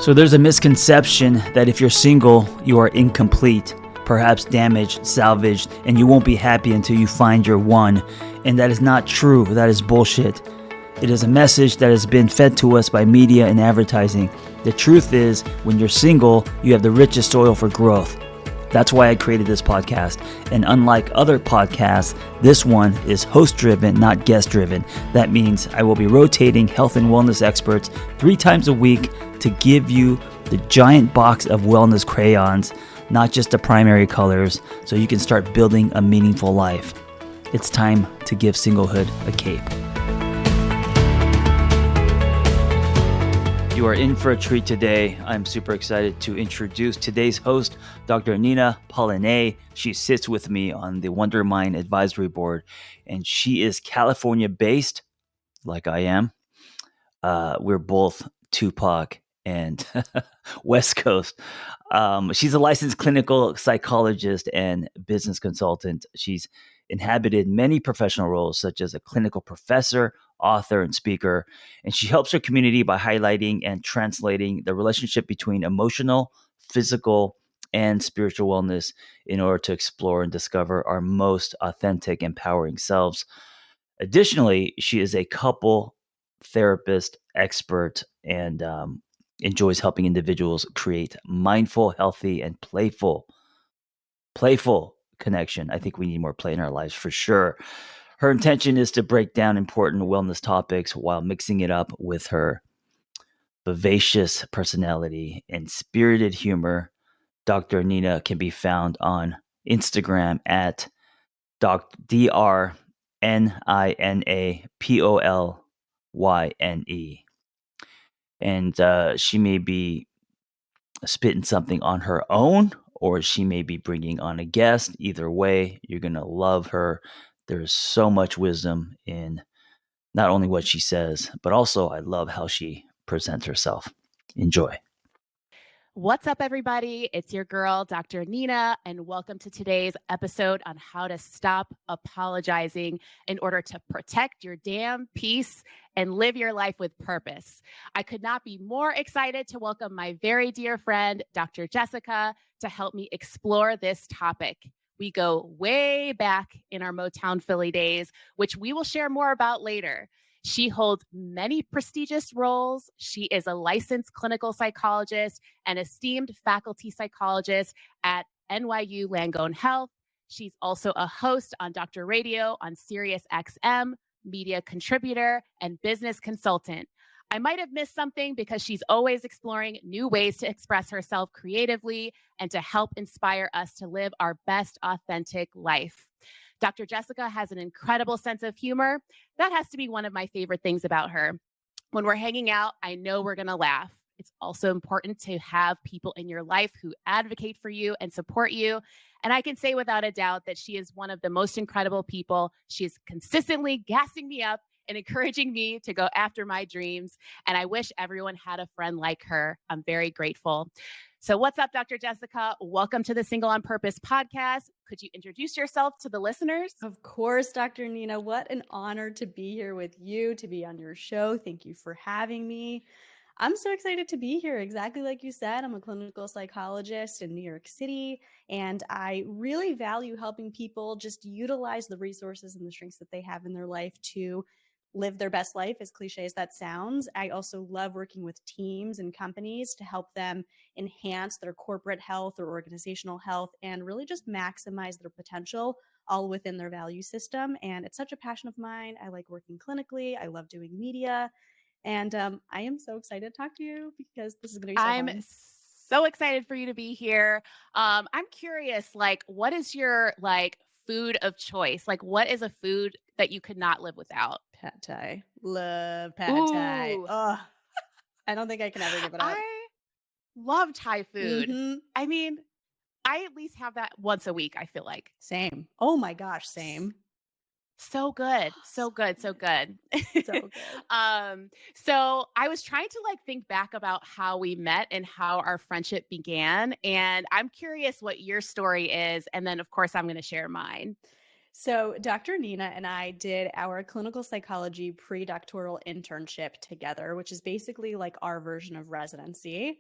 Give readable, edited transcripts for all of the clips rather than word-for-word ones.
So there's a misconception that if you're single, you are incomplete, perhaps damaged, salvaged, and you won't be happy until you find your one. And that is not true. That is bullshit. It is a message that has been fed to us by media and advertising. The truth is, when you're single, you have the richest soil for growth. That's why I created this podcast. And unlike other podcasts, this one is host-driven, not guest-driven. That means I will be rotating health and wellness experts 3 times a week to give you the giant box of wellness crayons, not just the primary colors, so you can start building a meaningful life. It's time to give singlehood a cape. You are in for a treat today. I'm super excited to introduce today's host, Dr. Nina Polyné. She sits with me on the Wondermind advisory board, and she is California-based, like I am. We're both Tupac and West Coast. She's a licensed clinical psychologist and business consultant. She's inhabited many professional roles, such as a clinical professor, author, and speaker. And she helps her community by highlighting and translating the relationship between emotional, physical, and spiritual wellness in order to explore and discover our most authentic, empowering selves. Additionally, she is a couple therapist expert and enjoys helping individuals create mindful, healthy, and playful connection. I think we need more play in our lives for sure. Her intention is to break down important wellness topics while mixing it up with her vivacious personality and spirited humor. Dr. Nina can be found on Instagram at DrNinaPolyne. And she may be spitting something on her own, or she may be bringing on a guest. Either way, you're going to love her. There's so much wisdom in not only what she says, but also I love how she presents herself. Enjoy. What's up, everybody? It's your girl, Dr. Nina, and welcome to today's episode on how to stop apologizing in order to protect your damn peace and live your life with purpose. I could not be more excited to welcome my very dear friend, Dr. Jessica, to help me explore this topic. We go way back in our Motown Philly days, which we will share more about later. She holds many prestigious roles. She is a licensed clinical psychologist and esteemed faculty psychologist at NYU Langone Health. She's also a host on Dr. Radio on SiriusXM, media contributor, and business consultant. I might have missed something because she's always exploring new ways to express herself creatively and to help inspire us to live our best authentic life. Dr. Jessica has an incredible sense of humor. That has to be one of my favorite things about her. When we're hanging out, I know we're going to laugh. It's also important to have people in your life who advocate for you and support you. And I can say without a doubt that she is one of the most incredible people. She is consistently gassing me up and encouraging me to go after my dreams. And I wish everyone had a friend like her. I'm very grateful. So what's up, Dr. Jessica? Welcome to the Single on Purpose podcast. Could you introduce yourself to the listeners? Of course, Dr. Nina. What an honor to be here with you, to be on your show. Thank you for having me. I'm so excited to be here. Exactly like you said, I'm a clinical psychologist in New York City, and I really value helping people just utilize the resources and the strengths that they have in their life to live their best life, as cliche as that sounds. I also love working with teams and companies to help them enhance their corporate health or organizational health and really just maximize their potential all within their value system. And it's such a passion of mine. I like working clinically. I love doing media. And I am so excited to talk to you because this is going to be so fun. I'm so excited for you to be here. I'm curious, what is your food of choice? What is a food that you could not live without? Pad Thai. Love Pad Thai. Oh, I don't think I can ever give it up. I love Thai food. Mm-hmm. I mean, I at least have that once a week, I feel like. Same. Oh my gosh, same. So good. So good. So good. So good. So I was trying to think back about how we met and how our friendship began. And I'm curious what your story is. And then of course I'm going to share mine. So, Dr. Nina and I did our clinical psychology pre-doctoral internship together, which is basically like our version of residency.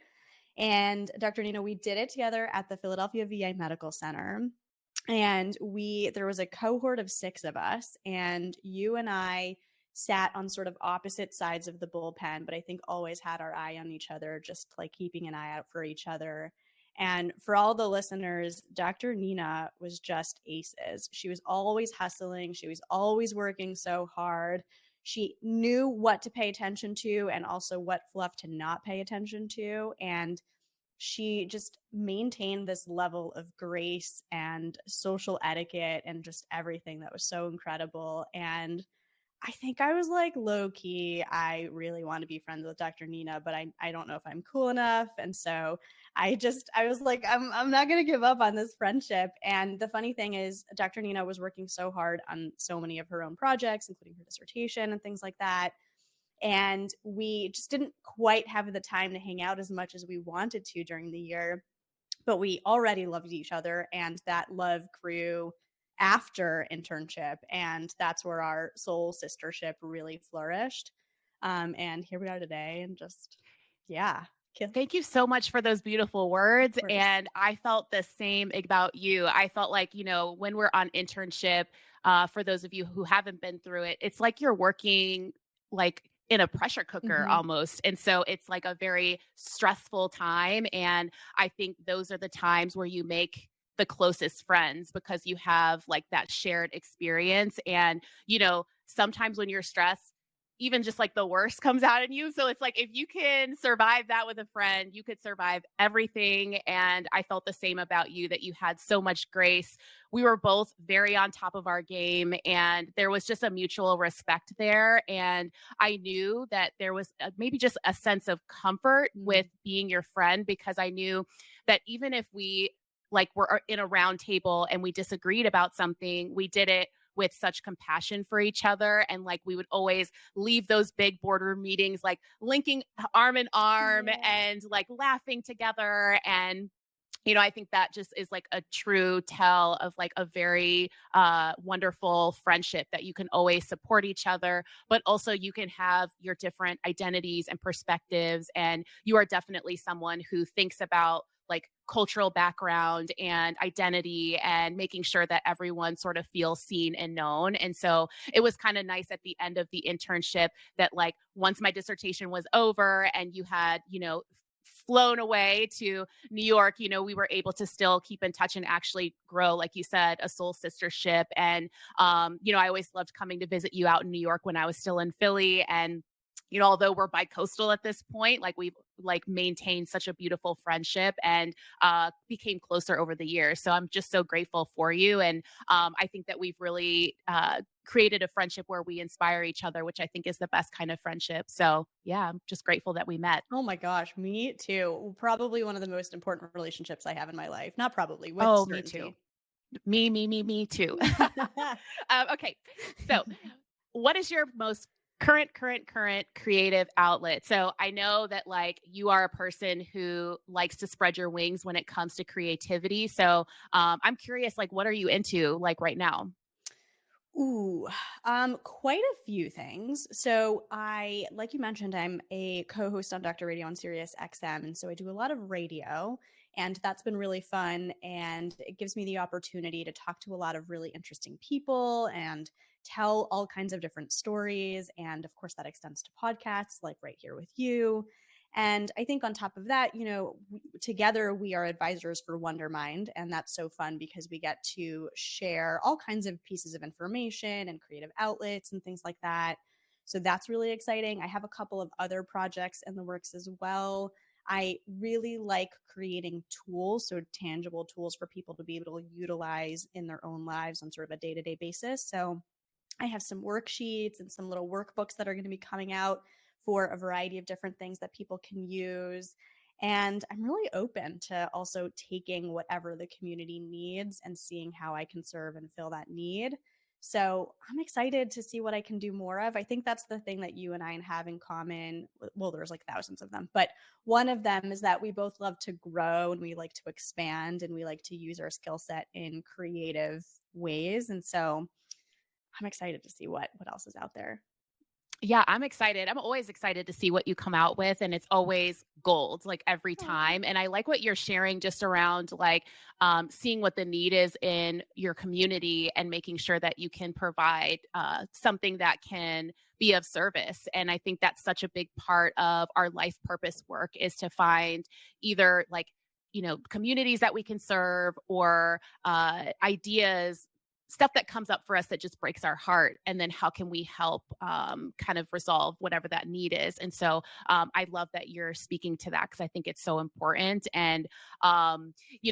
And Dr. Nina, we did it together at the Philadelphia VA Medical Center. And there was a cohort of 6 of us, and you and I sat on sort of opposite sides of the bullpen, but I think always had our eye on each other, just like keeping an eye out for each other. And for all the listeners, Dr. Nina was just aces. She was always hustling. She was always working so hard. She knew what to pay attention to and also what fluff to not pay attention to. And she just maintained this level of grace and social etiquette and just everything that was so incredible. And I think I was like, low key, I really want to be friends with Dr. Nina, but I don't know if I'm cool enough. And so I was like, I'm not going to give up on this friendship. And the funny thing is, Dr. Nina was working so hard on so many of her own projects, including her dissertation and things like that. And we just didn't quite have the time to hang out as much as we wanted to during the year, but we already loved each other, and that love grew after internship, and that's where our soul sistership really flourished. And here we are today, and just, yeah. Thank you so much for those beautiful words. And I felt the same about you. I felt like, when we're on internship, for those of you who haven't been through it, it's like you're working like in a pressure cooker almost. And so it's like a very stressful time. And I think those are the times where you make the closest friends because you have like that shared experience. And, sometimes when you're stressed, even just like the worst comes out in you. So it's like, if you can survive that with a friend, you could survive everything. And I felt the same about you, that you had so much grace. We were both very on top of our game, and there was just a mutual respect there. And I knew that there was maybe just a sense of comfort with being your friend, because I knew that even if we were in a round table and we disagreed about something, we did it with such compassion for each other. And we would always leave those big boardroom meetings, linking arm in arm and laughing together. And, I think that just is a true tell of a very wonderful friendship, that you can always support each other, but also you can have your different identities and perspectives. And you are definitely someone who thinks about cultural background and identity and making sure that everyone sort of feels seen and known. And so it was kind of nice at the end of the internship that once my dissertation was over and you had, flown away to New York, we were able to still keep in touch and actually grow, like you said, a soul sistership. And, I always loved coming to visit you out in New York when I was still in Philly. And although we're bi-coastal at this point, we've maintained such a beautiful friendship and became closer over the years. So I'm just so grateful for you. And I think that we've really created a friendship where we inspire each other, which I think is the best kind of friendship. So yeah, I'm just grateful that we met. Oh my gosh, me too. Probably one of the most important relationships I have in my life. Not probably, with certainty. Me too. Okay, so what is your most current creative outlet? So I know that you are a person who likes to spread your wings when it comes to creativity. So I'm curious, what are you into right now? Ooh, quite a few things. So like you mentioned, I'm a co-host on Dr. Radio on SiriusXM. And so I do a lot of radio, and that's been really fun. And it gives me the opportunity to talk to a lot of really interesting people and tell all kinds of different stories. And of course, that extends to podcasts like right here with you. And I think on top of that, together we are advisors for Wondermind. And that's so fun because we get to share all kinds of pieces of information and creative outlets and things like that. So that's really exciting. I have a couple of other projects in the works as well. I really like creating tools, so tangible tools for people to be able to utilize in their own lives on sort of a day-to-day basis. So I have some worksheets and some little workbooks that are going to be coming out for a variety of different things that people can use. And I'm really open to also taking whatever the community needs and seeing how I can serve and fill that need. So I'm excited to see what I can do more of. I think that's the thing that you and I have in common. Well, there's like thousands of them, but one of them is that we both love to grow and we like to expand and we like to use our skill set in creative ways. And so I'm excited to see what else is out there. Yeah, I'm excited. I'm always excited to see what you come out with, and it's always gold, like every time. And I like what you're sharing just around like seeing what the need is in your community and making sure that you can provide something that can be of service. And I think that's such a big part of our life purpose work is to find either like, communities that we can serve or ideas, stuff that comes up for us that just breaks our heart, and then how can we help kind of resolve whatever that need is. And so I love that you're speaking to that because I think it's so important. And you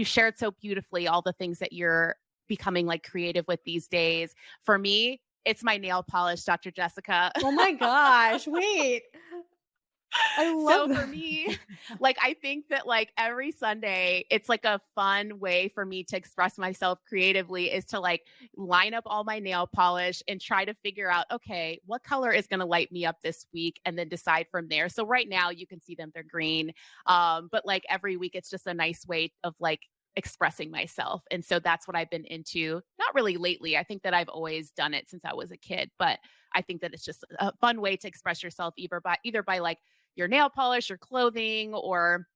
shared so beautifully all the things that you're becoming like creative with these days. For me, it's my nail polish, Dr. Jessica. Oh my gosh, wait. I love For me, like, I think that like every Sunday, it's like a fun way for me to express myself creatively is to like line up all my nail polish and try to figure out, okay, what color is going to light me up this week and then decide from there. So right now you can see them, they're green. But like every week, it's just a nice way of like expressing myself. And so that's what I've been into. Not really lately. I think that I've always done it since I was a kid, but I think that it's just a fun way to express yourself either by like your nail polish, your clothing, or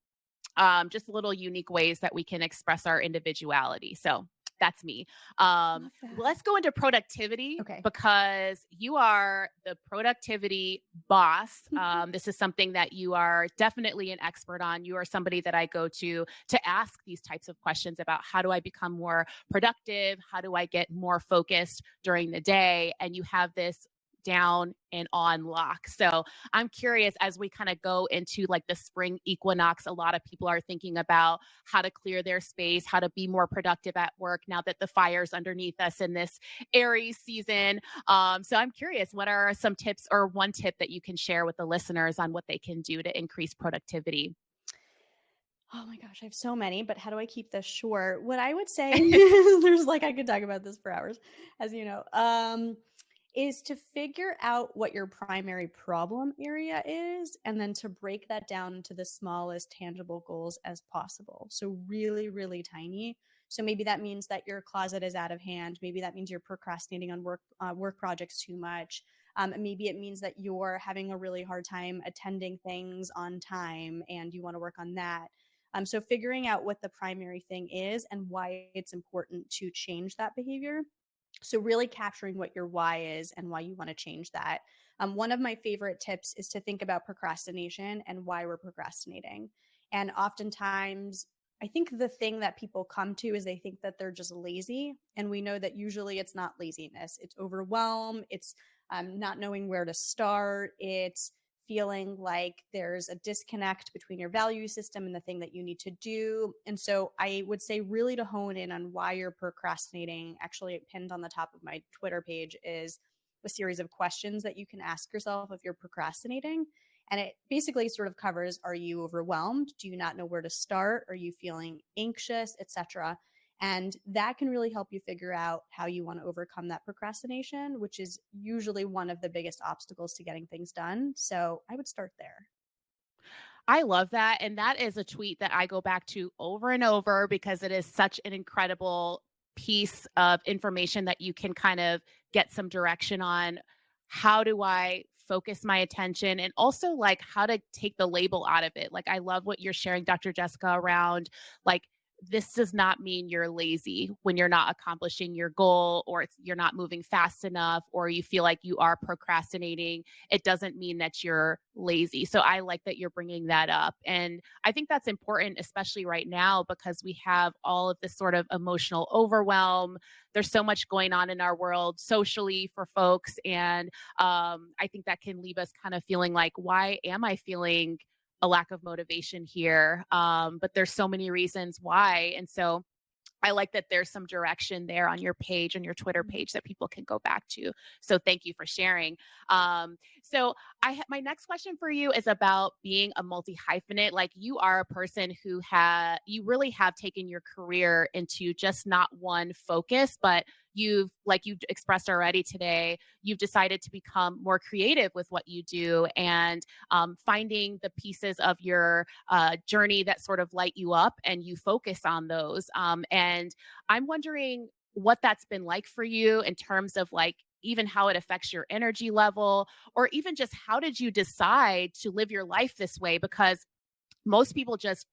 just little unique ways that we can express our individuality. So that's me. Let's go into productivity because you are the productivity boss. This is something that you are definitely an expert on. You are somebody that I go to ask these types of questions about how do I become more productive? How do I get more focused during the day? And you have this down and on lock. So I'm curious, as we kind of go into like the spring equinox, a lot of people are thinking about how to clear their space, how to be more productive at work now that the fire's underneath us in this Aries season. So I'm curious, what are some tips or one tip that you can share with the listeners on what they can do to increase productivity? Oh my gosh, I have so many, but how do I keep this short? What I would say, there's like, I could talk about this for hours, as you know, is to figure out what your primary problem area is, and then to break that down into the smallest tangible goals as possible. So really, really tiny. So maybe that means that your closet is out of hand. Maybe that means you're procrastinating on work projects too much. Maybe it means that you're having a really hard time attending things on time and you want to work on that. So figuring out what the primary thing is and why it's important to change that behavior. So really capturing what your why is and why you want to change that. One of my favorite tips is to think about procrastination and why we're procrastinating. And oftentimes, I think the thing that people come to is they think that they're just lazy. And we know that usually it's not laziness. It's overwhelm. It's not knowing where to start. It's feeling like there's a disconnect between your value system and the thing that you need to do. And so I would say really to hone in on why you're procrastinating. Actually, pinned on the top of my Twitter page is a series of questions that you can ask yourself if you're procrastinating. And it basically sort of covers, are you overwhelmed? Do you not know where to start? Are you feeling anxious, etc.? And that can really help you figure out how you want to overcome that procrastination, which is usually one of the biggest obstacles to getting things done. So I would start there. I love that. And that is a tweet that I go back to over and over because it is such an incredible piece of information that you can kind of get some direction on. How do I focus my attention, and also like how to take the label out of it? Like, I love what you're sharing, Dr. Jessica, around like, this does not mean you're lazy when you're not accomplishing your goal, or you're not moving fast enough, or you feel like you are procrastinating. It doesn't mean that you're lazy. So I like that you're bringing that up. And I think that's important, especially right now, because we have all of this sort of emotional overwhelm. There's so much going on in our world socially for folks. And I think that can leave us kind of feeling like, why am I feeling a lack of motivation here? But there's so many reasons why. And so I like that there's some direction there on your page, on your Twitter page that people can go back to. So thank you for sharing. So my next question for you is about being a multi-hyphenate. Like you are a person who you really have taken your career into just not one focus, but like you've expressed already today, you've decided to become more creative with what you do and finding the pieces of your journey that sort of light you up and you focus on those. And I'm wondering what that's been like for you in terms of like even how it affects your energy level, or even just how did you decide to live your life this way? Because most people just,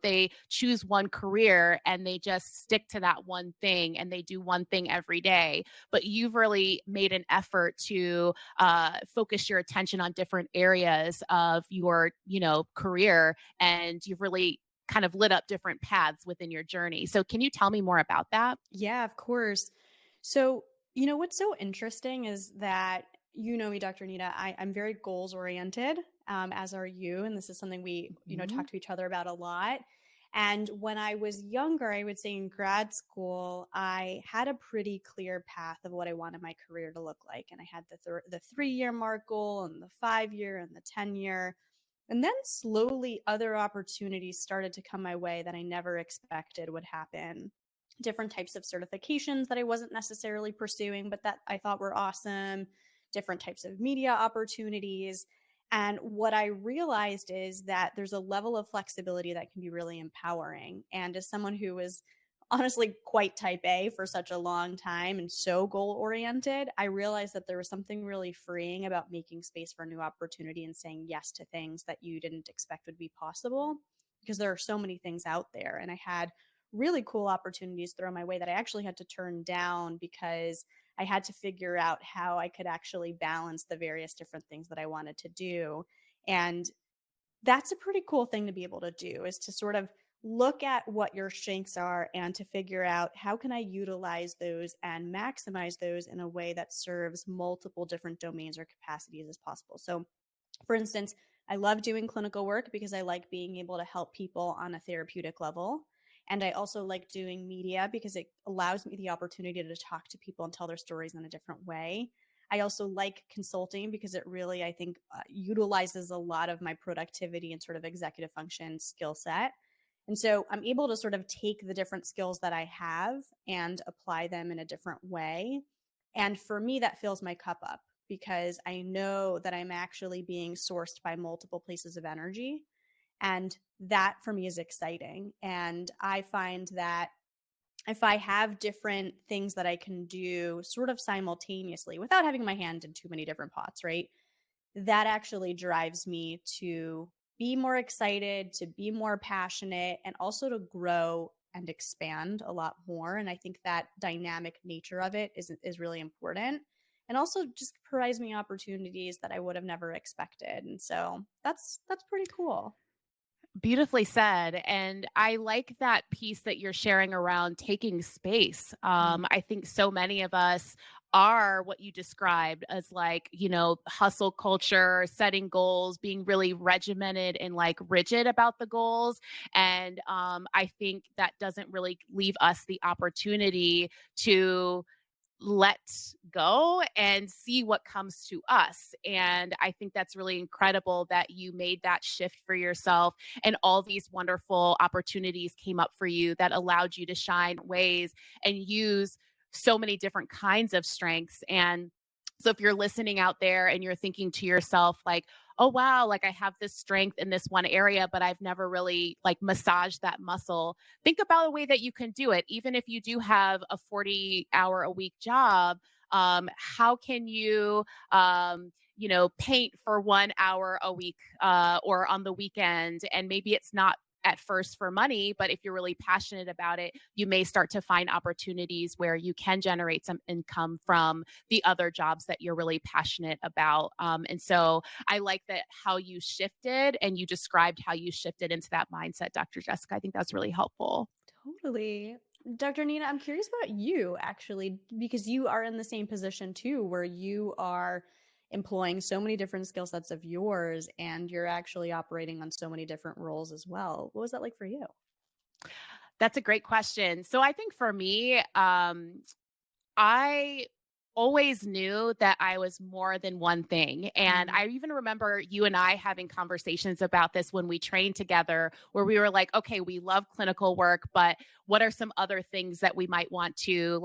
they choose one career and they just stick to that one thing and they do one thing every day. But you've really made an effort to focus your attention on different areas of your, career, and you've really kind of lit up different paths within your journey. So can you tell me more about that? Yeah, of course. So, what's so interesting is that, me, Dr. Nita, I'm very goals oriented, as are you. And this is something we, talk to each other about a lot. And when I was younger, I would say in grad school, I had a pretty clear path of what I wanted my career to look like. And I had the 3-year mark goal and the 5-year and the 10-year. And then slowly other opportunities started to come my way that I never expected would happen. Different types of certifications that I wasn't necessarily pursuing, but that I thought were awesome, different types of media opportunities. And what I realized is that there's a level of flexibility that can be really empowering. And as someone who was honestly quite type A for such a long time and so goal oriented, I realized that there was something really freeing about making space for a new opportunity and saying yes to things that you didn't expect would be possible, because there are so many things out there. And I had really cool opportunities thrown my way that I actually had to turn down because I had to figure out how I could actually balance the various different things that I wanted to do. And that's a pretty cool thing to be able to do, is to sort of look at what your strengths are and to figure out how can I utilize those and maximize those in a way that serves multiple different domains or capacities as possible. So, for instance, I love doing clinical work because I like being able to help people on a therapeutic level. And I also like doing media because it allows me the opportunity to talk to people and tell their stories in a different way. I also like consulting because it really, I think, utilizes a lot of my productivity and sort of executive function skill set. And so I'm able to sort of take the different skills that I have and apply them in a different way. And for me, that fills my cup up because I know that I'm actually being sourced by multiple places of energy. And that for me is exciting. And I find that if I have different things that I can do sort of simultaneously without having my hand in too many different pots, right? That actually drives me to be more excited, to be more passionate, and also to grow and expand a lot more. And I think that dynamic nature of it is really important. And also just provides me opportunities that I would have never expected. And so that's pretty cool. Beautifully said. And I like that piece that you're sharing around taking space. I think so many of us are what you described as like, hustle culture, setting goals, being really regimented and like rigid about the goals. And I think that doesn't really leave us the opportunity to let go and see what comes to us. And I think that's really incredible that you made that shift for yourself and all these wonderful opportunities came up for you that allowed you to shine ways and use so many different kinds of strengths. And so if you're listening out there and you're thinking to yourself like, oh, wow, like I have this strength in this one area, but I've never really like massaged that muscle. Think about a way that you can do it. Even if you do have a 40-hour-a-week job, how can you, paint for 1 hour a week or on the weekend? And maybe it's not at first for money, but if you're really passionate about it, you may start to find opportunities where you can generate some income from the other jobs that you're really passionate about. And so I like that how you shifted and you described how you shifted into that mindset, Dr. Jessica. I think that's really helpful. Totally. Dr. Nina, I'm curious about you actually, because you are in the same position too, where you are employing so many different skill sets of yours and you're actually operating on so many different roles as well. What was that like for you? That's a great question. So I think for me, I always knew that I was more than one thing. And I even remember you and I having conversations about this when we trained together, where we were like, okay, we love clinical work, but what are some other things that we might want to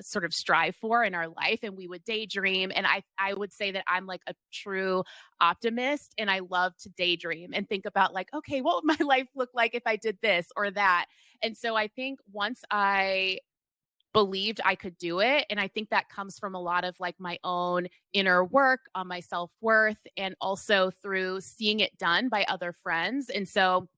sort of strive for in our life? And we would daydream. And I would say that I'm like a true optimist, and I love to daydream and think about like, okay, what would my life look like if I did this or that? And so I think once I believed I could do it. And I think that comes from a lot of like my own inner work on my self-worth, and also through seeing it done by other friends. And so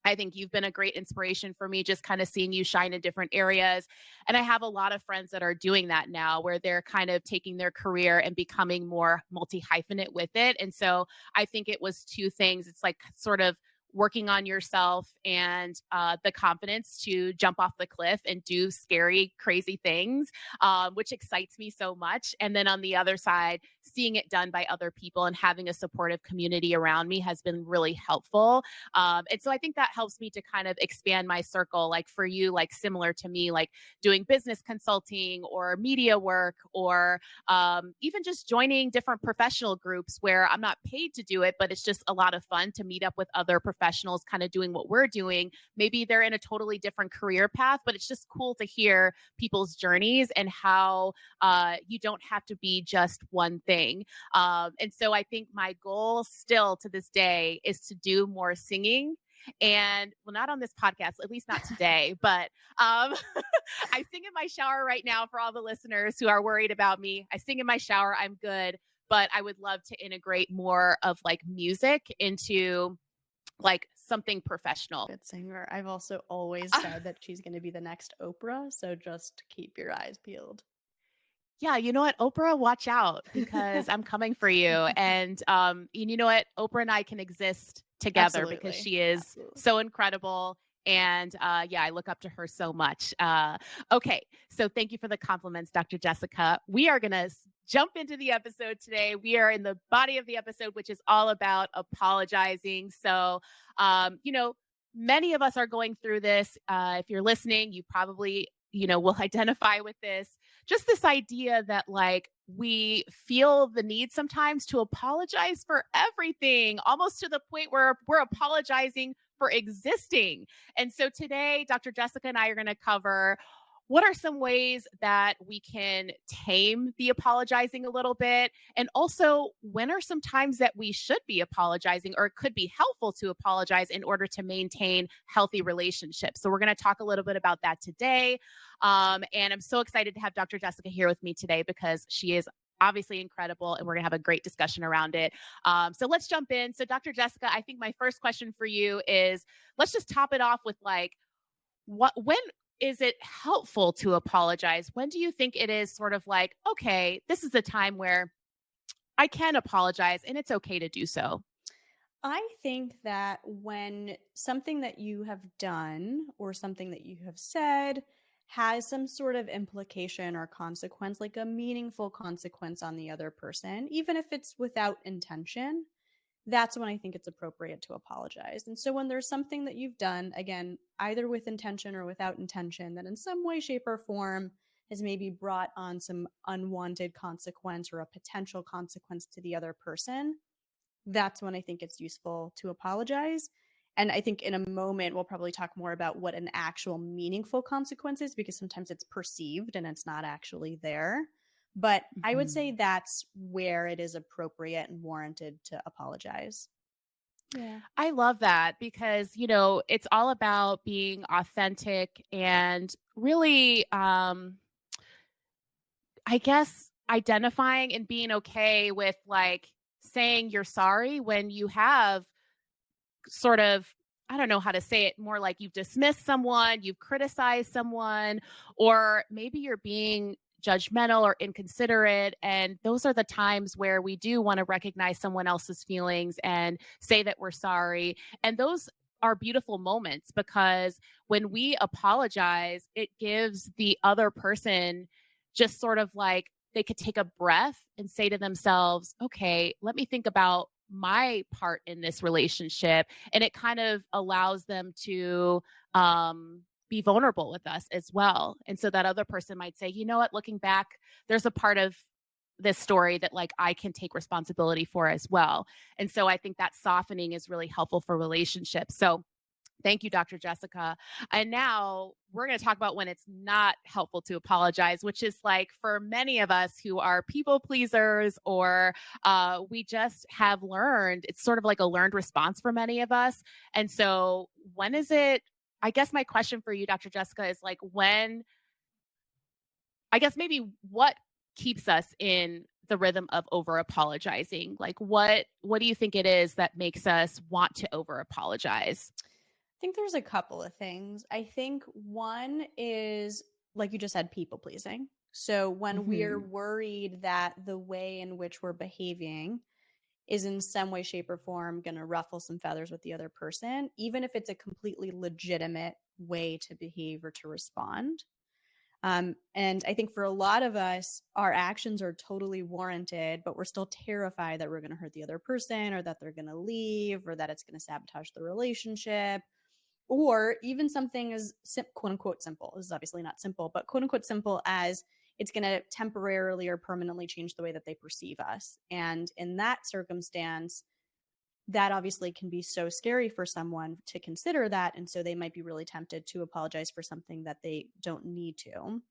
I think you've been a great inspiration for me, just kind of seeing you shine in different areas. And I have a lot of friends that are doing that now, where they're kind of taking their career and becoming more multi-hyphenate with it. And so I think it was two things. It's like sort of working on yourself and the confidence to jump off the cliff and do scary, crazy things, which excites me so much. And then on the other side, seeing it done by other people and having a supportive community around me has been really helpful. And so I think that helps me to kind of expand my circle, like for you, like similar to me, like doing business consulting or media work, or even just joining different professional groups where I'm not paid to do it, but it's just a lot of fun to meet up with other professionals kind of doing what we're doing. Maybe they're in a totally different career path, but it's just cool to hear people's journeys and how you don't have to be just one thing. And so I think my goal still to this day is to do more singing. And well, not on this podcast, at least not today, but I sing in my shower right now for all the listeners who are worried about me. I sing in my shower. I'm good. But I would love to integrate more of like music into like something professional. Good singer. I've also always said that she's going to be the next Oprah. So just keep your eyes peeled. Yeah, you know what, Oprah, watch out, because I'm coming for you. And you know what, Oprah and I can exist together. Absolutely. Because she is so incredible. And yeah, I look up to her so much. Okay, so thank you for the compliments, Dr. Jessica. We are going to jump into the episode today. We are in the body of the episode, which is all about apologizing. So, many of us are going through this. If you're listening, you probably, will identify with this. Just this idea that like we feel the need sometimes to apologize for everything, almost to the point where we're apologizing for existing. And so today, Dr. Jessica and I are going to cover what are some ways that we can tame the apologizing a little bit? And also, when are some times that we should be apologizing, or it could be helpful to apologize in order to maintain healthy relationships? So we're going to talk a little bit about that today. And I'm so excited to have Dr. Jessica here with me today, because she is obviously incredible, and we're going to have a great discussion around it. So let's jump in. So Dr. Jessica, I think my first question for you is, let's just top it off with like, when is it helpful to apologize? When do you think it is sort of like, okay, this is the time where I can apologize and it's okay to do so? I think that when something that you have done or something that you have said has some sort of implication or consequence, like a meaningful consequence on the other person, even if it's without intention, that's when I think it's appropriate to apologize. And so when there's something that you've done, again, either with intention or without intention, that in some way, shape, or form has maybe brought on some unwanted consequence or a potential consequence to the other person, that's when I think it's useful to apologize. And I think in a moment, we'll probably talk more about what an actual meaningful consequence is, because sometimes it's perceived and it's not actually there. But I would say that's where it is appropriate and warranted to apologize. Yeah. I love that, because, it's all about being authentic and really, I guess, identifying and being okay with like saying you're sorry when you have sort of, I don't know how to say it, more like you've dismissed someone, you've criticized someone, or maybe you're being judgmental or inconsiderate. And those are the times where we do want to recognize someone else's feelings and say that we're sorry. And those are beautiful moments, because when we apologize, it gives the other person just sort of like, they could take a breath and say to themselves, okay, let me think about my part in this relationship. And it kind of allows them to be vulnerable with us as well. And so that other person might say, you know what, looking back, there's a part of this story that like I can take responsibility for as well. And so I think that softening is really helpful for relationships. So thank you, Dr. Jessica. And now we're going to talk about when it's not helpful to apologize, which is like for many of us who are people pleasers or we just have learned, it's sort of like a learned response for many of us. And so when is it, I guess my question for you, Dr. Jessica, is like when, I guess maybe what keeps us in the rhythm of over apologizing? Like what do you think it is that makes us want to over apologize? I think there's a couple of things. I think one is, like you just said, people pleasing. So when we're worried that the way in which we're behaving is in some way, shape, or form going to ruffle some feathers with the other person, even if it's a completely legitimate way to behave or to respond. And I think for a lot of us, our actions are totally warranted, but we're still terrified that we're going to hurt the other person or that they're going to leave or that it's going to sabotage the relationship. Or even something as quote unquote simple. This is obviously not simple, but quote unquote simple as it's going to temporarily or permanently change the way that they perceive us. And in that circumstance, that obviously can be so scary for someone to consider that. And so they might be really tempted to apologize for something that they don't need to.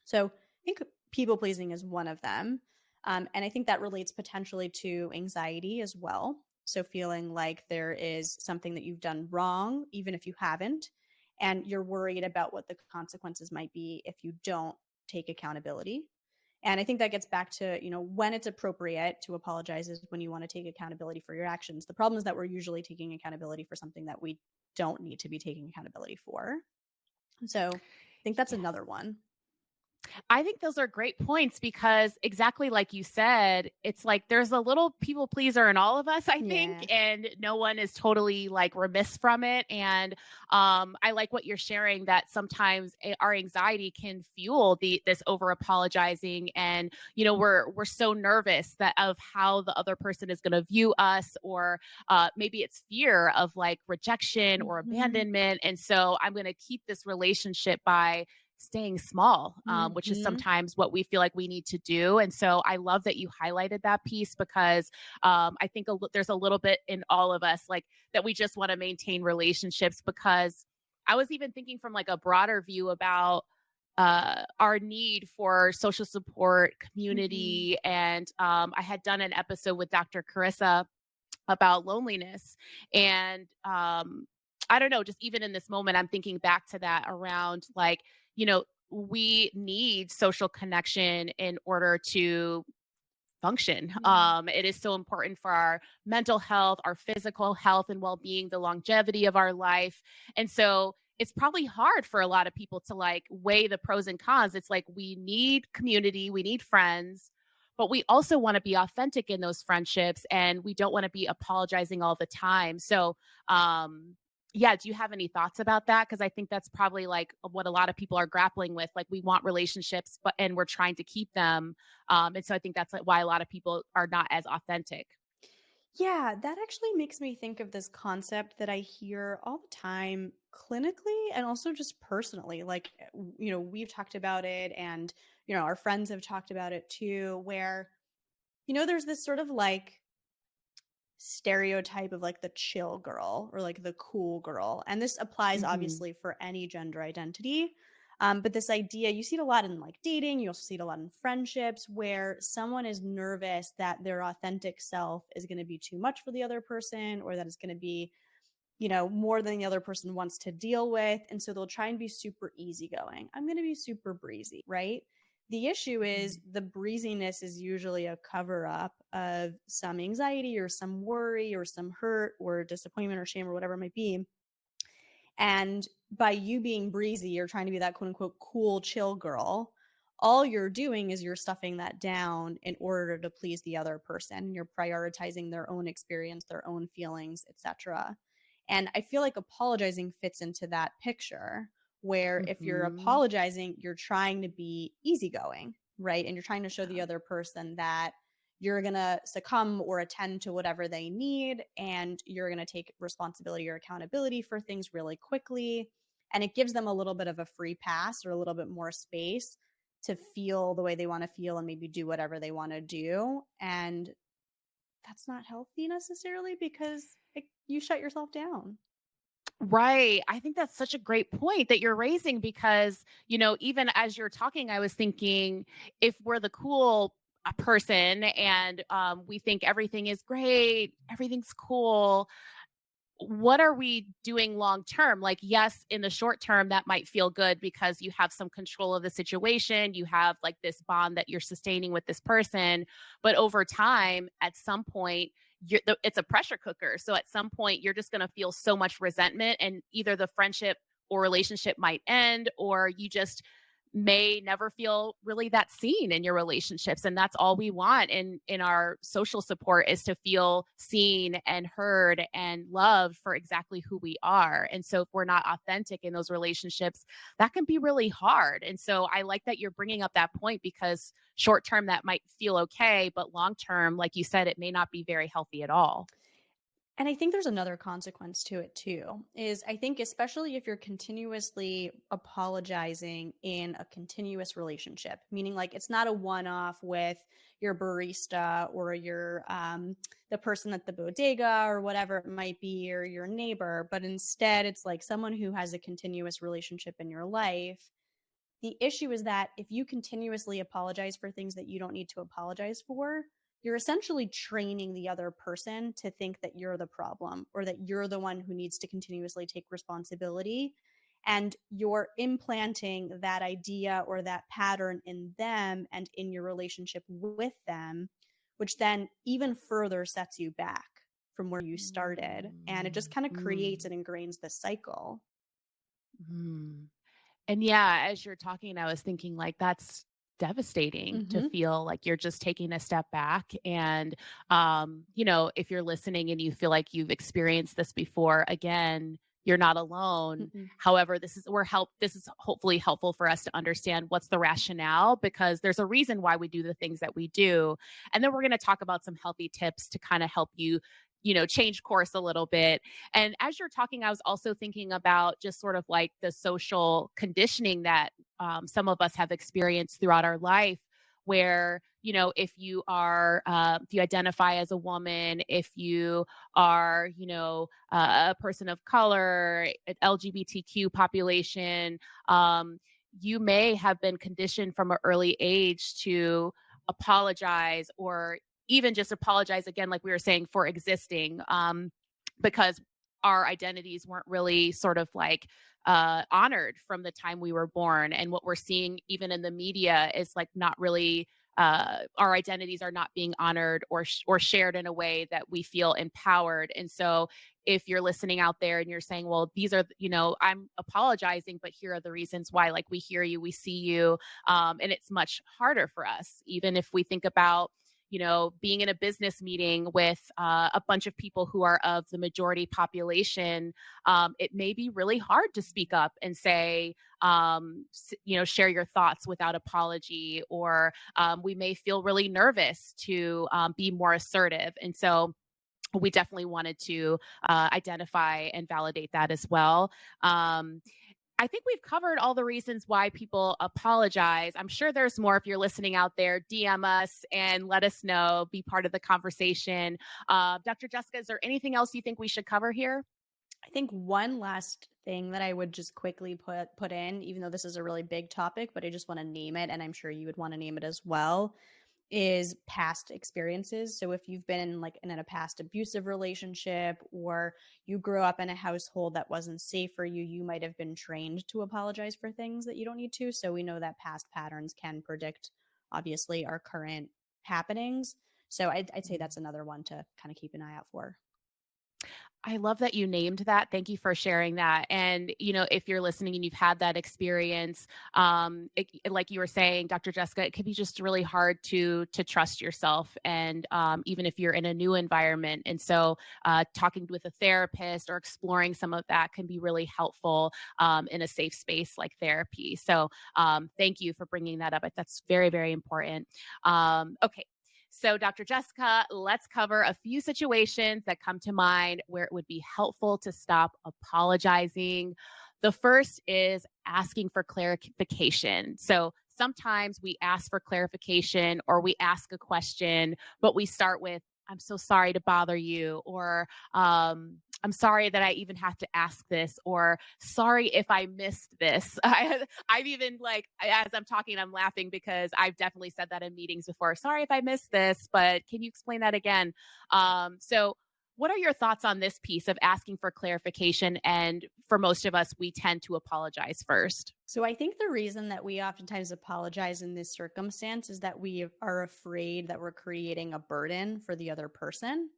So I think people pleasing is one of them. And I think that relates potentially to anxiety as well. So feeling like there is something that you've done wrong, even if you haven't, and you're worried about what the consequences might be if you don't take accountability. And I think that gets back to, when it's appropriate to apologize is when you want to take accountability for your actions. The problem is that we're usually taking accountability for something that we don't need to be taking accountability for. So I think that's another one. I think those are great points because exactly like you said, it's like there's a little people pleaser in all of us, I think, and no one is totally like remiss from it. And I like what you're sharing that sometimes our anxiety can fuel this over apologizing, and we're so nervous that of how the other person is going to view us, or maybe it's fear of like rejection or abandonment, and so I'm going to keep this relationship by staying small, which is sometimes what we feel like we need to do. And so I love that you highlighted that piece because I think there's a little bit in all of us like that we just want to maintain relationships, because I was even thinking from like a broader view about our need for social support, community. And I had done an episode with Dr. Carissa about loneliness. And I don't know, just even in this moment, I'm thinking back to that around like, we need social connection in order to function. It is so important for our mental health, our physical health and well-being, the longevity of our life. And so it's probably hard for a lot of people to like weigh the pros and cons. It's like we need community, we need friends, but we also want to be authentic in those friendships, and we don't want to be apologizing all the time. So, do you have any thoughts about that? Because I think that's probably like what a lot of people are grappling with. Like we want relationships, and we're trying to keep them. And so I think that's like why a lot of people are not as authentic. Yeah, that actually makes me think of this concept that I hear all the time clinically and also just personally. Like, we've talked about it and, our friends have talked about it too, where, there's this sort of like stereotype of like the chill girl or like the cool girl. And this applies obviously for any gender identity. But this idea, you see it a lot in like dating, you also see it a lot in friendships where someone is nervous that their authentic self is going to be too much for the other person, or that it's going to be, more than the other person wants to deal with. And so they'll try and be super easygoing. I'm going to be super breezy, right? The issue is the breeziness is usually a cover up of some anxiety or some worry or some hurt or disappointment or shame or whatever it might be. And by you being breezy, you're trying to be that quote unquote cool, chill girl. All you're doing is you're stuffing that down in order to please the other person. You're prioritizing their own experience, their own feelings, etc. And I feel like apologizing fits into that picture, where if you're apologizing, you're trying to be easygoing, right? And you're trying to show the other person that you're going to succumb or attend to whatever they need, and you're going to take responsibility or accountability for things really quickly. And it gives them a little bit of a free pass or a little bit more space to feel the way they want to feel and maybe do whatever they want to do. And that's not healthy necessarily because you shut yourself down. Right. I think that's such a great point that you're raising because, even as you're talking, I was thinking if we're the cool person and we think everything is great, everything's cool, what are we doing long term? Like, yes, in the short term, that might feel good because you have some control of the situation. You have like this bond that you're sustaining with this person. But over time, at some point, it's a pressure cooker. So at some point, you're just going to feel so much resentment, and either the friendship or relationship might end, or you just may never feel really that seen in your relationships. And that's all we want in our social support, is to feel seen and heard and loved for exactly who we are. And so if we're not authentic in those relationships, that can be really hard. And so I like that you're bringing up that point, because short term that might feel okay, but long term, like you said, it may not be very healthy at all. And I think there's another consequence to it too, is I think especially if you're continuously apologizing in a continuous relationship, meaning like it's not a one-off with your barista or your the person at the bodega or whatever it might be, or your neighbor, but instead it's like someone who has a continuous relationship in your life. The issue is that if you continuously apologize for things that you don't need to apologize for, you're essentially training the other person to think that you're the problem, or that you're the one who needs to continuously take responsibility. And you're implanting that idea or that pattern in them and in your relationship with them, which then even further sets you back from where you started. And it just kind of creates and ingrains this cycle. And yeah, as you're talking, I was thinking like that's devastating to feel like you're just taking a step back. And, if you're listening and you feel like you've experienced this before, again, you're not alone. However, this is hopefully helpful for us to understand what's the rationale, because there's a reason why we do the things that we do. And then we're going to talk about some healthy tips to kind of help you change course a little bit. And as you're talking, I was also thinking about just sort of like the social conditioning that some of us have experienced throughout our life, where, if you identify as a woman, if you are, a person of color, an LGBTQ population, you may have been conditioned from an early age to apologize, or even just apologize, again, like we were saying, for existing, because our identities weren't really sort of like honored from the time we were born. And what we're seeing even in the media is like not really, our identities are not being honored or shared in a way that we feel empowered. And so if you're listening out there and you're saying, well, these are, I'm apologizing, but here are the reasons why, like we hear you, we see you. And it's much harder for us, even if we think about, being in a business meeting with a bunch of people who are of the majority population. It may be really hard to speak up and say, share your thoughts without apology, or we may feel really nervous to be more assertive. And so we definitely wanted to identify and validate that as well. I think we've covered all the reasons why people apologize. I'm sure there's more. If you're listening out there, DM us and let us know, be part of the conversation. Dr. Jessica, is there anything else you think we should cover here? I think one last thing that I would just quickly put in, even though this is a really big topic, but I just want to name it, and I'm sure you would want to name it as well, is past experiences. So if you've been in a past abusive relationship, or you grew up in a household that wasn't safe for you, you might have been trained to apologize for things that you don't need to. So we know that past patterns can predict, obviously, our current happenings. So I'd say that's another one to kind of keep an eye out for. I love that you named that. Thank you for sharing that. And, if you're listening and you've had that experience, like you were saying, Dr. Jessica, it can be just really hard to trust yourself. And even if you're in a new environment. And so talking with a therapist or exploring some of that can be really helpful in a safe space like therapy. So thank you for bringing that up. That's very, very important. Okay. So, Dr. Jessica, let's cover a few situations that come to mind where it would be helpful to stop apologizing. The first is asking for clarification. So sometimes we ask for clarification or we ask a question, but we start with, I'm so sorry to bother you, or I'm sorry that I even have to ask this, or sorry if I missed this. I've even as I'm talking, I'm laughing because I've definitely said that in meetings before. Sorry if I missed this, but can you explain that again? So what are your thoughts on this piece of asking for clarification? And for most of us, we tend to apologize first. So I think the reason that we oftentimes apologize in this circumstance is that we are afraid that we're creating a burden for the other person,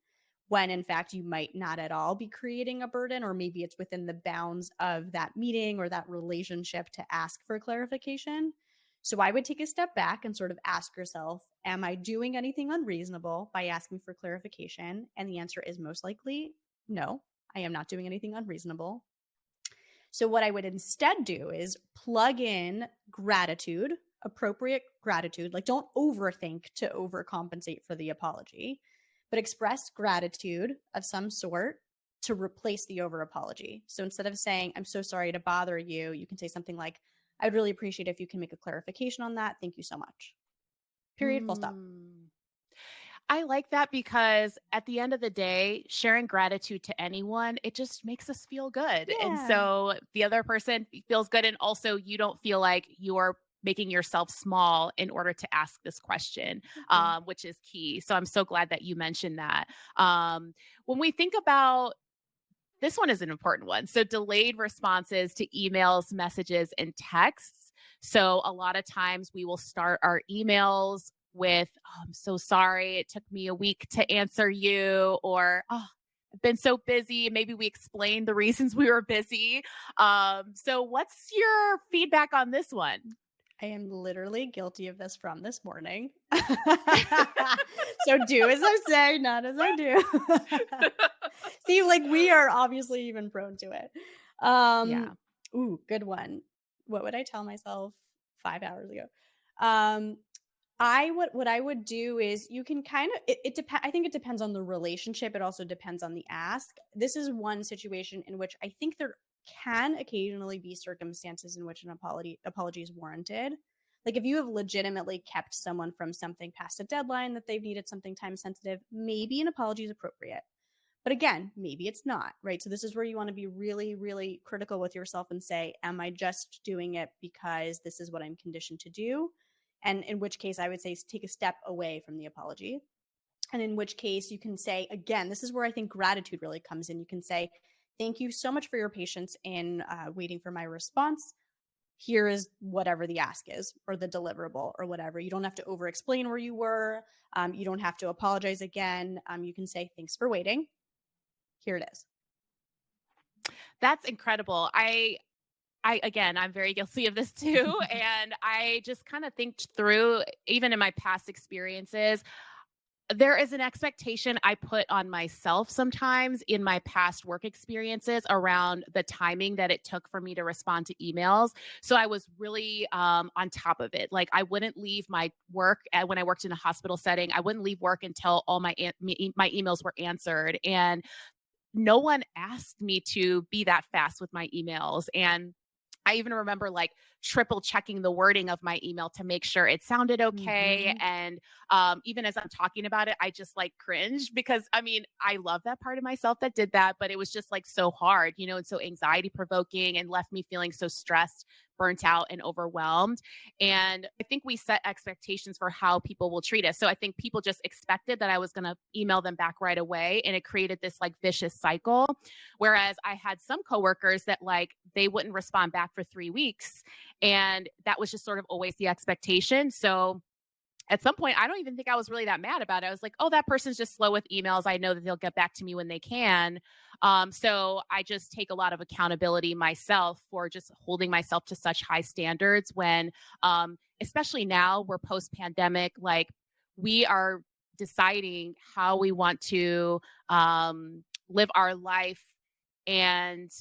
when in fact you might not at all be creating a burden, or maybe it's within the bounds of that meeting or that relationship to ask for clarification. So I would take a step back and sort of ask yourself, am I doing anything unreasonable by asking for clarification? And the answer is most likely no, I am not doing anything unreasonable. So what I would instead do is plug in gratitude, appropriate gratitude. Like, don't overthink to overcompensate for the apology, but express gratitude of some sort to replace the over apology. So instead of saying, I'm so sorry to bother you, you can say something like, I'd really appreciate if you can make a clarification on that. Thank you so much. Period. Full stop. I like that because at the end of the day, sharing gratitude to anyone, it just makes us feel good. Yeah. And so the other person feels good. And also you don't feel like you're making yourself small in order to ask this question, which is key. So I'm so glad that you mentioned that. When we think about, this one is an important one. So delayed responses to emails, messages, and texts. So a lot of times we will start our emails with, oh, I'm so sorry, it took me a week to answer you, or, oh, I've been so busy. Maybe we explained the reasons we were busy. So what's your feedback on this one? I am literally guilty of this from this morning. So do as I say, not as I do. See, like, we are obviously even prone to it. Yeah. Ooh, good one. What would I tell myself 5 hours ago? What I would do is, you can kind of, I think it depends on the relationship. It also depends on the ask. This is one situation in which I think there can occasionally be circumstances in which an apology is warranted. Like, if you have legitimately kept someone from something past a deadline that they've needed something time sensitive, maybe an apology is appropriate. But again, maybe it's not, right? So this is where you want to be really, really critical with yourself and say, am I just doing it because this is what I'm conditioned to do? And in which case I would say take a step away from the apology. And in which case you can say, again, this is where I think gratitude really comes in. You can say, thank you so much for your patience in waiting for my response. Here is whatever the ask is, or the deliverable, or whatever. You don't have to over-explain where you were. You don't have to apologize again. You can say, thanks for waiting. Here it is. That's incredible. Again, I'm very guilty of this too. And I just kind of think through, even in my past experiences, there is an expectation I put on myself sometimes in my past work experiences around the timing that it took for me to respond to emails. So I was really on top of it. Like, I wouldn't leave my work when I worked in a hospital setting. I wouldn't leave work until all my emails were answered. And no one asked me to be that fast with my emails. And I even remember triple checking the wording of my email to make sure it sounded okay. And even as I'm talking about it, I just cringed because I love that part of myself that did that, but it was just so hard, and so anxiety provoking, and left me feeling so stressed, burnt out, and overwhelmed. And I think we set expectations for how people will treat us. So I think people just expected that I was going to email them back right away. And it created this vicious cycle. Whereas I had some coworkers that they wouldn't respond back for 3 weeks. And that was just sort of always the expectation. So at some point, I don't even think I was really that mad about it. I was like, oh, that person's just slow with emails. I know that they'll get back to me when they can. So I just take a lot of accountability myself for just holding myself to such high standards when, especially now we're post-pandemic, we are deciding how we want to live our life. And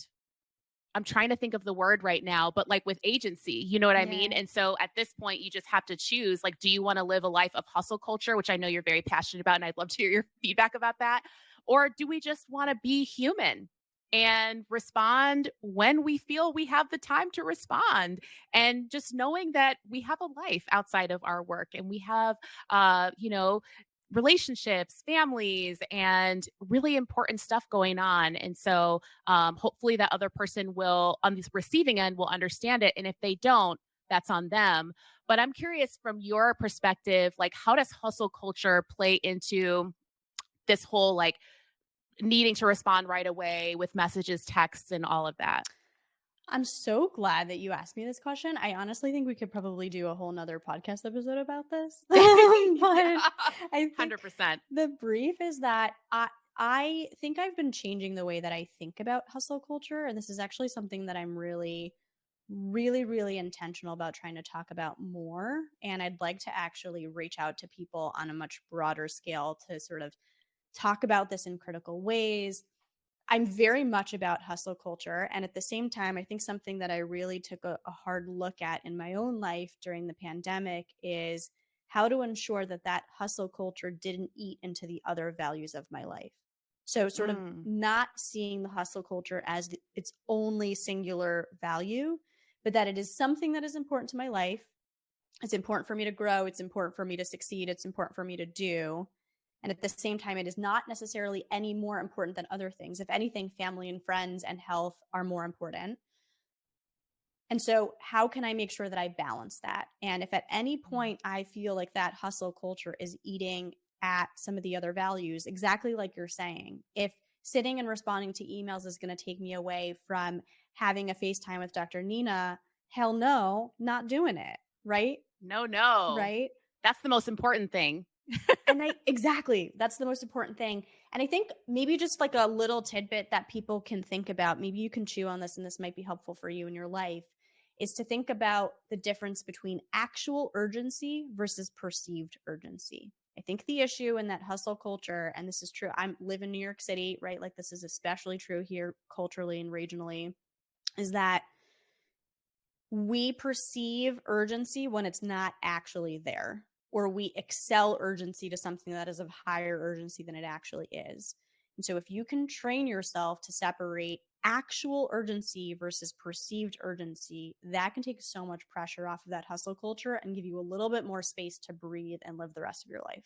I'm trying to think of the word right now, but with agency, you know what I mean? And so at this point, you just have to choose, do you want to live a life of hustle culture, which I know you're very passionate about, and I'd love to hear your feedback about that? Or do we just want to be human and respond when we feel we have the time to respond. And just knowing that we have a life outside of our work and we have, relationships, families, and really important stuff going on. And so hopefully that other person will, on the receiving end, will understand it. And if they don't, that's on them. But I'm curious from your perspective, like, how does hustle culture play into this whole like needing to respond right away with messages, texts, and all of that? I'm so glad that you asked me this question. I honestly think we could probably do a whole nother podcast episode about this. But Yeah, I think 100%. the brief is that I think I've been changing the way that I think about hustle culture. And this is actually something that I'm really, really, really intentional about trying to talk about more. And I'd like to actually reach out to people on a much broader scale to sort of talk about this in critical ways. I'm very much about hustle culture. And at the same time, I think something that I really took a hard look at in my own life during the pandemic is how to ensure that that hustle culture didn't eat into the other values of my life. So sort of not seeing the hustle culture as its only singular value, but that it is something that is important to my life. It's important for me to grow. It's important for me to succeed. It's important for me to do. And at the same time, it is not necessarily any more important than other things. If anything, family and friends and health are more important. And so how can I make sure that I balance that? And if at any point I feel like that hustle culture is eating at some of the other values, exactly like you're saying, if sitting and responding to emails is going to take me away from having a FaceTime with Dr. Nina, hell no, not doing it. Right? No. Right? That's the most important thing. And exactly, that's the most important thing. And I think maybe just like a little tidbit that people can think about, maybe you can chew on this and this might be helpful for you in your life, is to think about the difference between actual urgency versus perceived urgency. I think the issue in that hustle culture, and this is true, I live in New York City, right? Like this is especially true here culturally and regionally, is that we perceive urgency when it's not actually there, or we excel urgency to something that is of higher urgency than it actually is. And so if you can train yourself to separate actual urgency versus perceived urgency, that can take so much pressure off of that hustle culture and give you a little bit more space to breathe and live the rest of your life.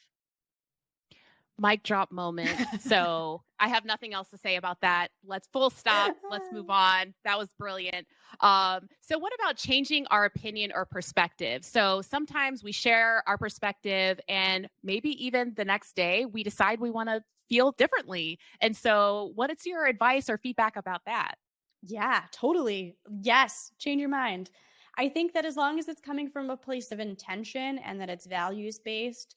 Mic drop moment. So I have nothing else to say about that. Let's full stop. Let's move on. That was brilliant. So what about changing our opinion or perspective? So sometimes we share our perspective and maybe even the next day we decide we want to feel differently. And so what is your advice or feedback about that? Yeah, totally. Yes. Change your mind. I think that as long as it's coming from a place of intention and that it's values based,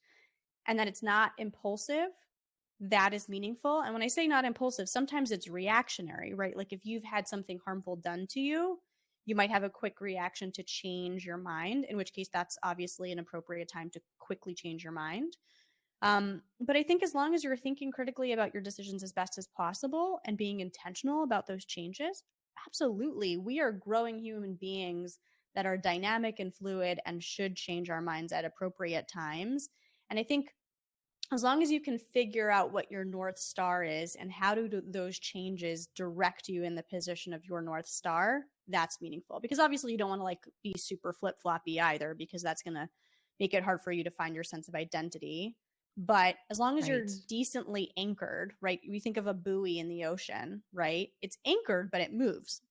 and that it's not impulsive, that is meaningful. And when I say not impulsive, sometimes it's reactionary, right? Like if you've had something harmful done to you, you might have a quick reaction to change your mind, in which case that's obviously an appropriate time to quickly change your mind. But I think as long as you're thinking critically about your decisions as best as possible and being intentional about those changes, absolutely. We are growing human beings that are dynamic and fluid and should change our minds at appropriate times. And I think as long as you can figure out what your North Star is and how do those changes direct you in the position of your North Star, that's meaningful. Because obviously you don't want to like be super flip-floppy either, because that's going to make it hard for you to find your sense of identity. But as long as you're decently anchored, right? We think of a buoy in the ocean, right? It's anchored, but it moves.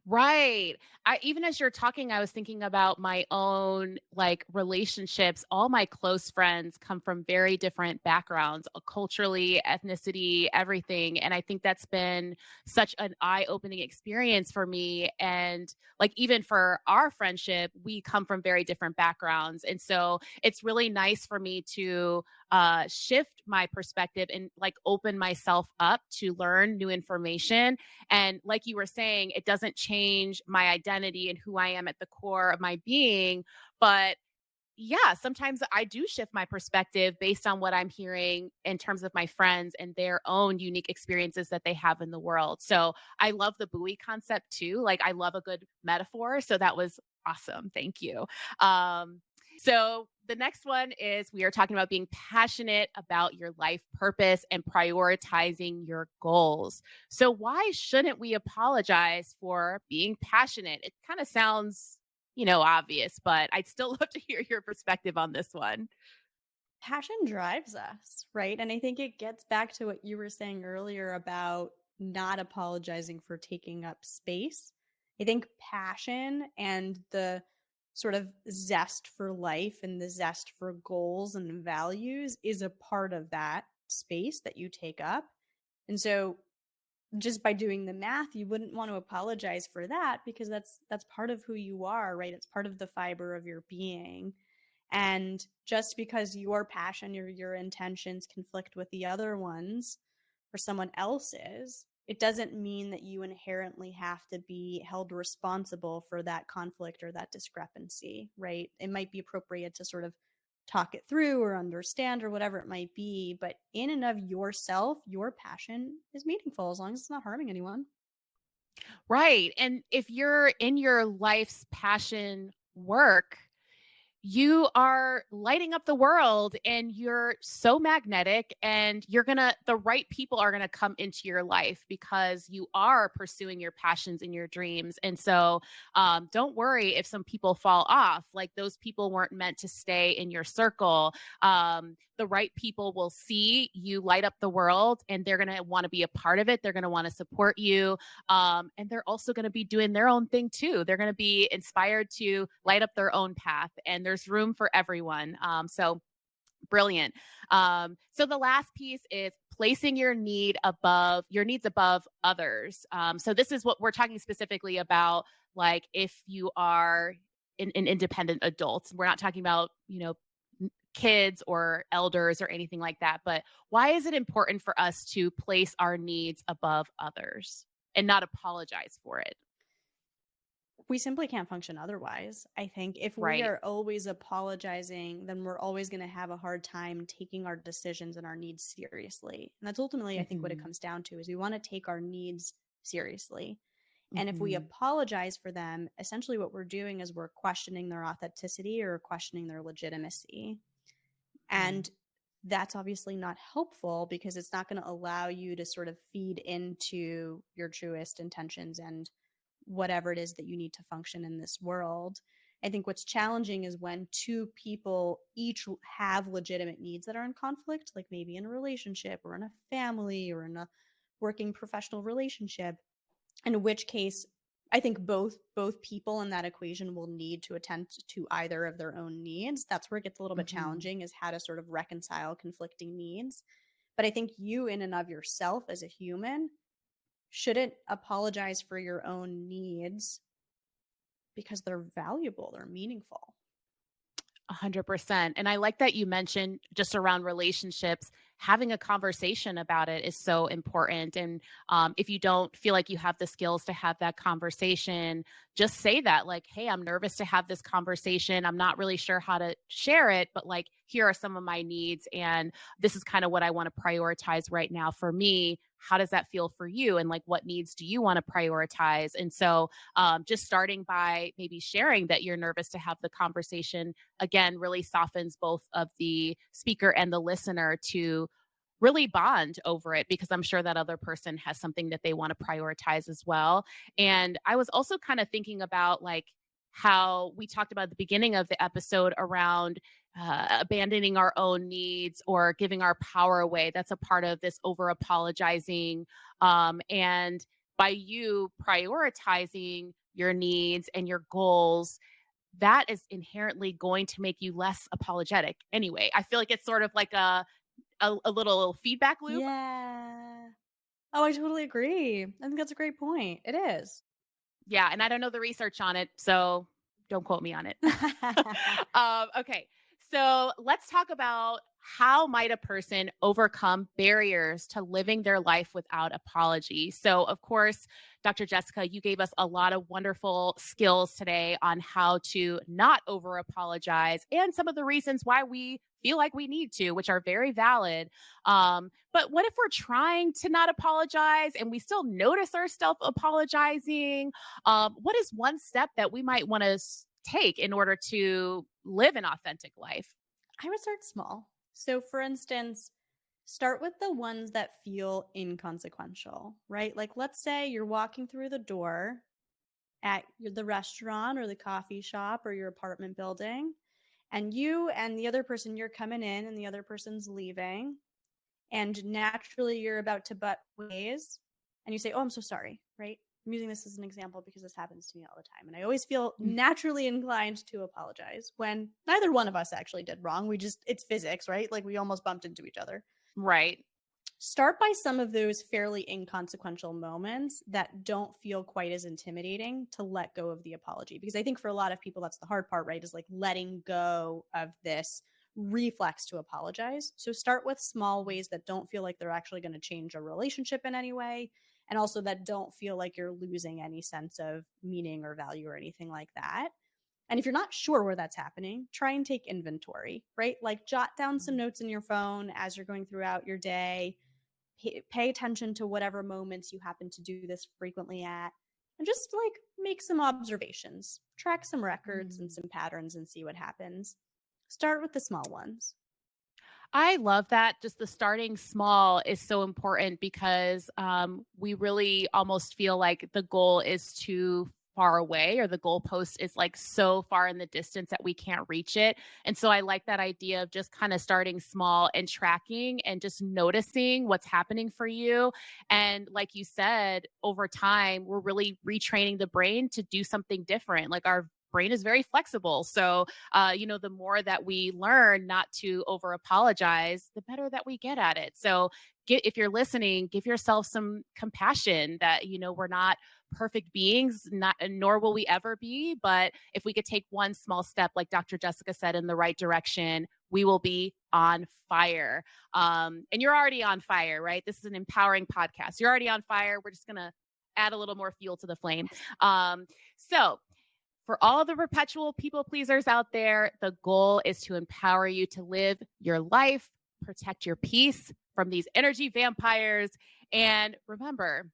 Right. Even as you're talking, I was thinking about my own like relationships. All my close friends come from very different backgrounds, culturally, ethnicity, everything. And I think that's been such an eye-opening experience for me. And like, even for our friendship, we come from very different backgrounds. And so it's really nice for me to shift my perspective and like open myself up to learn new information. And like you were saying, it doesn't change my identity and who I am at the core of my being. But yeah, sometimes I do shift my perspective based on what I'm hearing in terms of my friends and their own unique experiences that they have in the world. So I love the buoy concept too. Like I love a good metaphor. So that was awesome. Thank you. So the next one is we are talking about being passionate about your life purpose and prioritizing your goals. So why shouldn't we apologize for being passionate? It kind of sounds, obvious, but I'd still love to hear your perspective on this one. Passion drives us, right? And I think it gets back to what you were saying earlier about not apologizing for taking up space. I think passion and the sort of zest for life and the zest for goals and values is a part of that space that you take up. And so just by doing the math, you wouldn't want to apologize for that because that's part of who you are, right? It's part of the fiber of your being. And just because your passion or your intentions conflict with the other ones or someone else's, it doesn't mean that you inherently have to be held responsible for that conflict or that discrepancy, right? It might be appropriate to sort of talk it through or understand or whatever it might be, but in and of yourself, your passion is meaningful as long as it's not harming anyone. Right. And if you're in your life's passion work, you are lighting up the world and you're so magnetic, and the right people are going to come into your life because you are pursuing your passions and your dreams. And so don't worry if some people fall off. Like, those people weren't meant to stay in your circle. The right people will see you light up the world and they're going to want to be a part of it. They're going to want to support you. And they're also going to be doing their own thing too. They're going to be inspired to light up their own path, and there's room for everyone. So brilliant. So the last piece is placing your needs above others. So this is what we're talking specifically about. Like, if you are an independent adult, we're not talking about, kids or elders or anything like that. But why is it important for us to place our needs above others and not apologize for it? We simply can't function otherwise. I think if we Right. are always apologizing, then we're always going to have a hard time taking our decisions and our needs seriously. And that's ultimately, I think, what it comes down to is we want to take our needs seriously. And if we apologize for them, essentially what we're doing is we're questioning their authenticity or questioning their legitimacy. And that's obviously not helpful because it's not going to allow you to sort of feed into your truest intentions and whatever it is that you need to function in this world. I think what's challenging is when two people each have legitimate needs that are in conflict, like maybe in a relationship or in a family or in a working professional relationship, in which case I think both people in that equation will need to attend to either of their own needs. That's where it gets a little bit challenging, is how to sort of reconcile conflicting needs. But I think you in and of yourself as a human shouldn't apologize for your own needs because they're valuable, they're meaningful. 100%. And I like that you mentioned just around relationships, having a conversation about it is so important. And if you don't feel like you have the skills to have that conversation, just say that, like, hey, I'm nervous to have this conversation. I'm not really sure how to share it, but like, here are some of my needs. And this is kind of what I want to prioritize right now for me. How does that feel for you? And like, what needs do you want to prioritize? And so just starting by maybe sharing that you're nervous to have the conversation, again, really softens both of the speaker and the listener to really bond over it, because I'm sure that other person has something that they want to prioritize as well. And I was also kind of thinking about like how we talked about at the beginning of the episode around abandoning our own needs or giving our power away. That's a part of this over apologizing. And by you prioritizing your needs and your goals, that is inherently going to make you less apologetic. Anyway, I feel like it's sort of like a little feedback loop. Yeah. Oh, I totally agree. I think that's a great point. It is. Yeah. And I don't know the research on it, so don't quote me on it. Okay. So let's talk about how might a person overcome barriers to living their life without apology. So, of course, Dr. Jessica, you gave us a lot of wonderful skills today on how to not over apologize and some of the reasons why we feel like we need to, which are very valid. But what if we're trying to not apologize and we still notice ourselves apologizing? What is one step that we might want to take in order to live an authentic life? I would start small. So for instance, start with the ones that feel inconsequential, right? Like let's say you're walking through the door at the restaurant or the coffee shop or your apartment building, and you and the other person, you're coming in and the other person's leaving, and naturally you're about to butt ways, and you say, oh, I'm so sorry, right? I'm using this as an example because this happens to me all the time. And I always feel naturally inclined to apologize when neither one of us actually did wrong. It's physics, right? Like we almost bumped into each other. Right. Start by some of those fairly inconsequential moments that don't feel quite as intimidating to let go of the apology. Because I think for a lot of people, that's the hard part, right? Is like letting go of this reflex to apologize. So start with small ways that don't feel like they're actually going to change a relationship in any way. And also that don't feel like you're losing any sense of meaning or value or anything like that. And if you're not sure where that's happening, try and take inventory, right? Like jot down some notes in your phone as you're going throughout your day. Pay attention to whatever moments you happen to do this frequently at, and just like make some observations, track some records and some patterns and see what happens. Start with the small ones. I love that. Just the starting small is so important because we really almost feel like the goal is too far away, or the goalpost is like so far in the distance that we can't reach it. And so I like that idea of just kind of starting small and tracking and just noticing what's happening for you. And like you said, over time, we're really retraining the brain to do something different. Like our brain is very flexible. So, the more that we learn not to over apologize, the better that we get at it. So if you're listening, give yourself some compassion that, we're not perfect beings, nor will we ever be. But if we could take one small step, like Dr. Jessica said, in the right direction, we will be on fire. And you're already on fire, right? This is an empowering podcast. You're already on fire. We're just going to add a little more fuel to the flame. So for all the perpetual people pleasers out there, the goal is to empower you to live your life, protect your peace from these energy vampires, and remember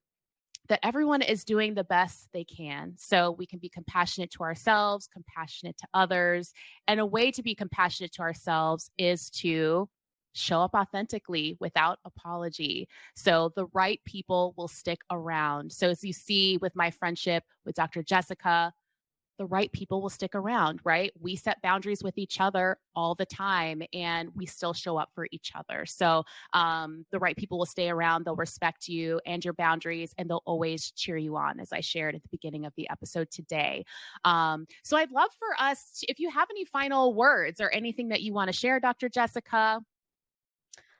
that everyone is doing the best they can. So we can be compassionate to ourselves, compassionate to others. And a way to be compassionate to ourselves is to show up authentically without apology. So the right people will stick around. So as you see with my friendship with Dr. Jessica, the right people will stick around, right? We set boundaries with each other all the time and we still show up for each other. So the right people will stay around, they'll respect you and your boundaries, and they'll always cheer you on, as I shared at the beginning of the episode today. So I'd love for us, if you have any final words or anything that you want to share, Dr. Jessica,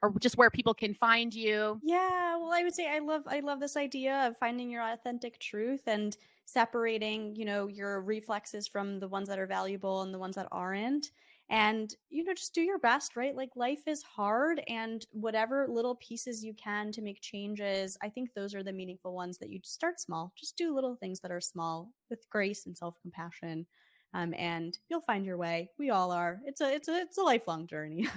or just where people can find you. Yeah, well, I would say I love this idea of finding your authentic truth and separating, your reflexes from the ones that are valuable and the ones that aren't. And, just do your best, right? Like life is hard, and whatever little pieces you can to make changes, I think those are the meaningful ones that you start small. Just do little things that are small with grace and self-compassion. And you'll find your way. We all are. It's a lifelong journey.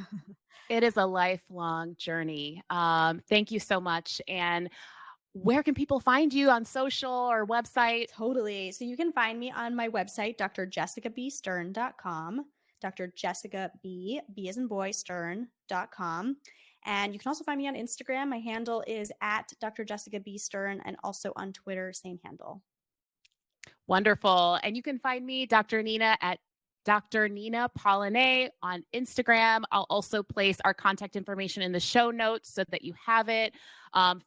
It is a lifelong journey. Thank you so much. And where can people find you on social or website? Totally. So you can find me on my website, drjessicabstern.com, Dr. Jessica B as in boy, Stern.com. And you can also find me on Instagram. My handle is at Dr. Jessica B. Stern, and also on Twitter, same handle. Wonderful. And you can find me, Dr. Nina, at Dr. Nina Polyné on Instagram. I'll also place our contact information in the show notes so that you have it.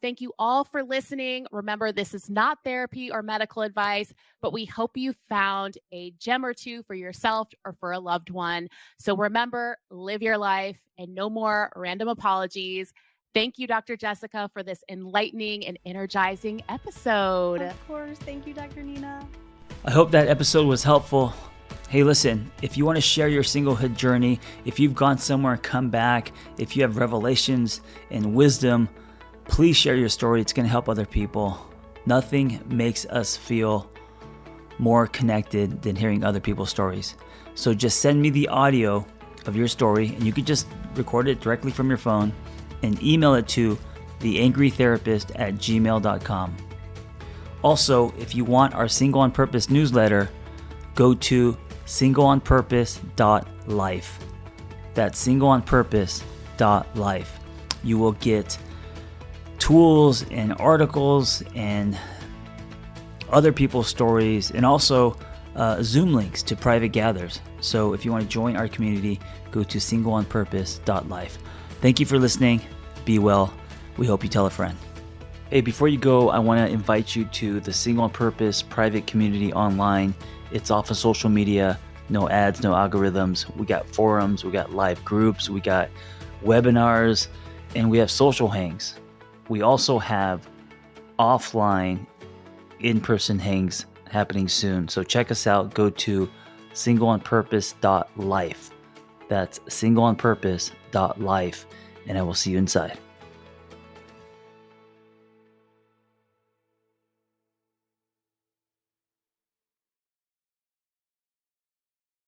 Thank you all for listening. Remember, this is not therapy or medical advice, but we hope you found a gem or two for yourself or for a loved one. So remember, live your life and no more random apologies. Thank you, Dr. Jessica, for this enlightening and energizing episode. Of course. Thank you, Dr. Nina. I hope that episode was helpful. Hey, listen, if you want to share your singlehood journey, if you've gone somewhere and come back, if you have revelations and wisdom, please share your story. It's going to help other people. Nothing makes us feel more connected than hearing other people's stories. So just send me the audio of your story, and you could just record it directly from your phone and email it to theangrytherapist@gmail.com. Also, if you want our Single on Purpose newsletter, go to singleonpurpose.life. That's singleonpurpose.life. You will get tools and articles and other people's stories, and also Zoom links to private gathers. So if you want to join our community, go to singleonpurpose.life. Thank you for listening. Be well. We hope you tell a friend. Hey, before you go, I want to invite you to the Single on Purpose private community online. It's off of social media, no ads, no algorithms. We got forums, we got live groups, we got webinars, and we have social hangs. We also have offline in-person hangs happening soon. So check us out. Go to singleonpurpose.life. That's singleonpurpose.life, and I will see you inside.